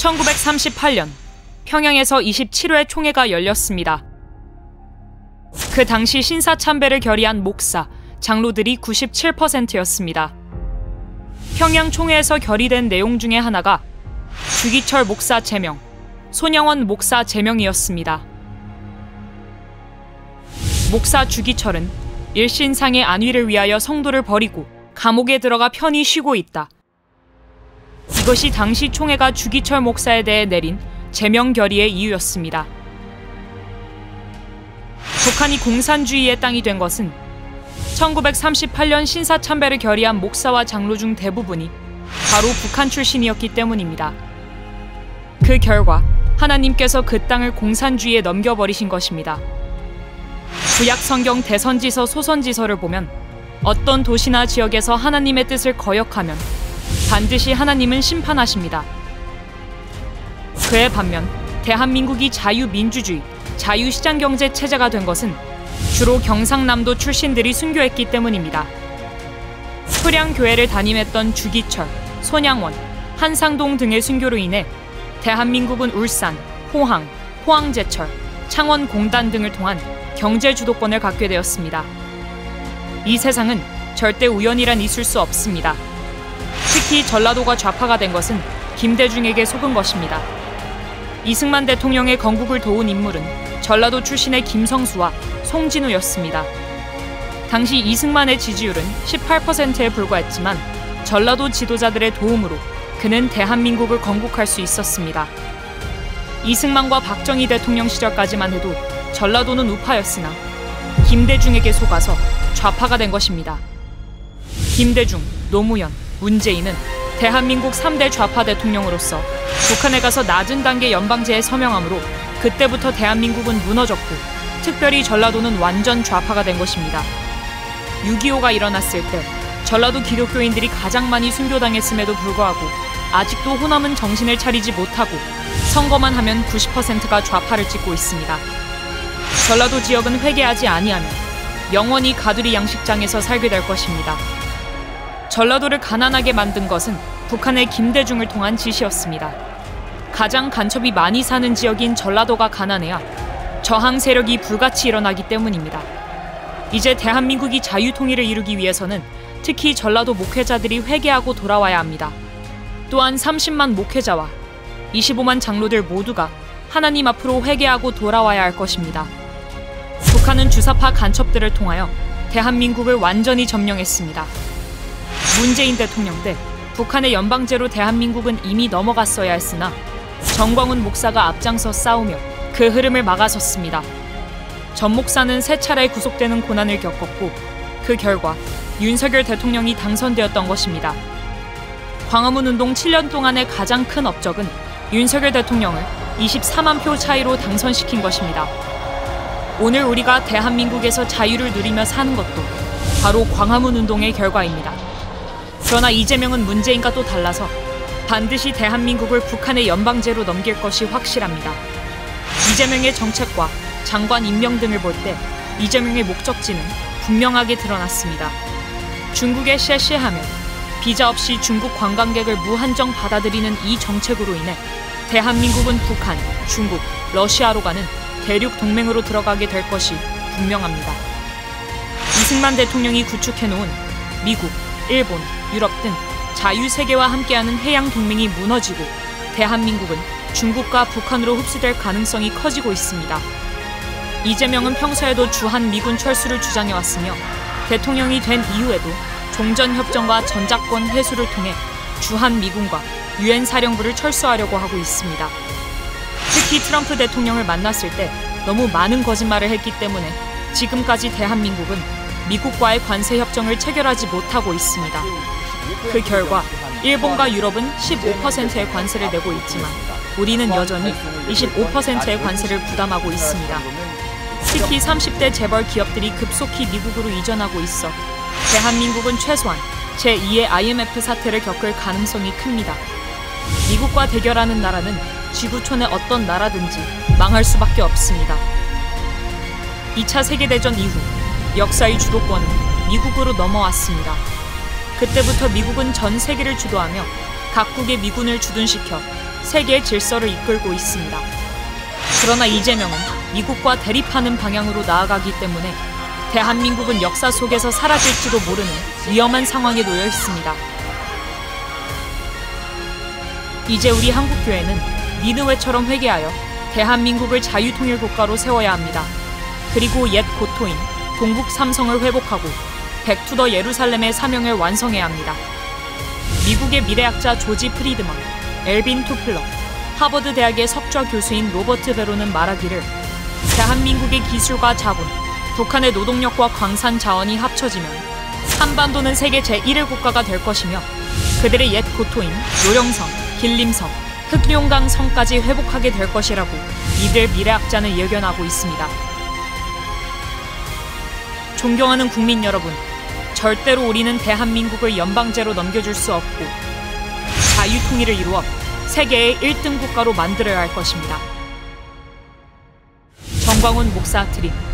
1938년 평양에서 27회 총회가 열렸습니다. 그 당시 신사참배를 결의한 목사, 장로들이 97%였습니다. 평양 총회에서 결의된 내용 중에 하나가 주기철 목사 제명, 손양원 목사 제명이었습니다. 목사 주기철은 일신상의 안위를 위하여 성도를 버리고 감옥에 들어가 편히 쉬고 있다. 이것이 당시 총회가 주기철 목사에 대해 내린 제명 결의의 이유였습니다. 북한이 공산주의의 땅이 된 것은 1938년 신사참배를 결의한 목사와 장로 중 대부분이 바로 북한 출신이었기 때문입니다. 그 결과 하나님께서 그 땅을 공산주의에 넘겨버리신 것입니다. 구약 성경 대선지서 소선지서를 보면 어떤 도시나 지역에서 하나님의 뜻을 거역하면 반드시 하나님은 심판하십니다. 그에 반면 대한민국이 자유민주주의, 자유시장경제 체제가 된 것은 주로 경상남도 출신들이 순교했기 때문입니다. 수량교회를 담임했던 주기철, 손양원, 한상동 등의 순교로 인해 대한민국은 울산, 포항, 포항제철, 창원공단 등을 통한 경제 주도권을 갖게 되었습니다. 이 세상은 절대 우연이란 있을 수 없습니다. 특히 전라도가 좌파가 된 것은 김대중에게 속은 것입니다. 이승만 대통령의 건국을 도운 인물은 전라도 출신의 김성수와 송진우였습니다. 당시 이승만의 지지율은 18%에 불과했지만 전라도 지도자들의 도움으로 그는 대한민국을 건국할 수 있었습니다. 이승만과 박정희 대통령 시절까지만 해도 전라도는 우파였으나 김대중에게 속아서 좌파가 된 것입니다. 김대중, 노무현, 문재인은 대한민국 3대 좌파 대통령으로서 북한에 가서 낮은 단계 연방제에 서명하므로 그때부터 대한민국은 무너졌고 특별히 전라도는 완전 좌파가 된 것입니다. 6.25가 일어났을 때 전라도 기독교인들이 가장 많이 순교당했음에도 불구하고 아직도 호남은 정신을 차리지 못하고 선거만 하면 90%가 좌파를 찍고 있습니다. 전라도 지역은 회개하지 아니하면 영원히 가두리 양식장에서 살게 될 것입니다. 전라도를 가난하게 만든 것은 북한의 김대중을 통한 지시였습니다. 가장 간첩이 많이 사는 지역인 전라도가 가난해야 저항 세력이 불같이 일어나기 때문입니다. 이제 대한민국이 자유통일을 이루기 위해서는 특히 전라도 목회자들이 회개하고 돌아와야 합니다. 또한 30만 목회자와 25만 장로들 모두가 하나님 앞으로 회개하고 돌아와야 할 것입니다. 북한은 주사파 간첩들을 통하여 대한민국을 완전히 점령했습니다. 문재인 대통령 때 북한의 연방제로 대한민국은 이미 넘어갔어야 했으나 정광훈 목사가 앞장서 싸우며 그 흐름을 막아섰습니다. 전 목사는 세 차례 구속되는 고난을 겪었고 그 결과 윤석열 대통령이 당선되었던 것입니다. 광화문 운동 7년 동안의 가장 큰 업적은 윤석열 대통령을 24만 표 차이로 당선시킨 것입니다. 오늘 우리가 대한민국에서 자유를 누리며 사는 것도 바로 광화문 운동의 결과입니다. 그러나 이재명은 문재인과 또 달라서 반드시 대한민국을 북한의 연방제로 넘길 것이 확실합니다. 이재명의 정책과 장관 임명 등을 볼 때 이재명의 목적지는 분명하게 드러났습니다. 중국에 셰셰하면 비자 없이 중국 관광객을 무한정 받아들이는 이 정책으로 인해 대한민국은 북한, 중국, 러시아로 가는 대륙 동맹으로 들어가게 될 것이 분명합니다. 이승만 대통령이 구축해놓은 미국, 일본, 유럽 등 자유세계와 함께하는 해양 동맹이 무너지고 대한민국은 중국과 북한으로 흡수될 가능성이 커지고 있습니다. 이재명은 평소에도 주한 미군 철수를 주장해왔으며 대통령이 된 이후에도 종전협정과 전작권 회수를 통해 주한 미군과 유엔 사령부를 철수하려고 하고 있습니다. 특히 트럼프 대통령을 만났을 때 너무 많은 거짓말을 했기 때문에 지금까지 대한민국은 미국과의 관세 협정을 체결하지 못하고 있습니다. 그 결과 일본과 유럽은 15%의 관세를 내고 있지만 우리는 여전히 25%의 관세를 부담하고 있습니다. 특히 30대 재벌 기업들이 급속히 미국으로 이전하고 있어 대한민국은 최소한 제2의 IMF 사태를 겪을 가능성이 큽니다. 미국과 대결하는 나라는 지구촌의 어떤 나라든지 망할 수밖에 없습니다. 2차 세계대전 이후 역사의 주도권은 미국으로 넘어왔습니다. 그때부터 미국은 전 세계를 주도하며 각국의 미군을 주둔시켜 세계의 질서를 이끌고 있습니다. 그러나 이재명은 미국과 대립하는 방향으로 나아가기 때문에 대한민국은 역사 속에서 사라질지도 모르는 위험한 상황에 놓여 있습니다. 이제 우리 한국교회는 니느웨처럼 회개하여 대한민국을 자유통일 국가로 세워야 합니다. 그리고 옛 고토인 동북 삼성을 회복하고 백투더 예루살렘의 사명을 완성해야 합니다. 미국의 미래학자 조지 프리드먼, 엘빈 투플러, 하버드 대학의 석좌 교수인 로버트 베로는 말하기를 대한민국의 기술과 자본, 북한의 노동력과 광산 자원이 합쳐지면 한반도는 세계 제1의 국가가 될 것이며 그들의 옛 고토인 노령성, 길림성, 흑룡강 성까지 회복하게 될 것이라고 이들 미래학자는 예견하고 있습니다. 존경하는 국민 여러분, 절대로 우리는 대한민국을 연방제로 넘겨줄 수 없고 자유통일을 이루어 세계의 1등 국가로 만들어야 할 것입니다. 정광훈 목사 드림.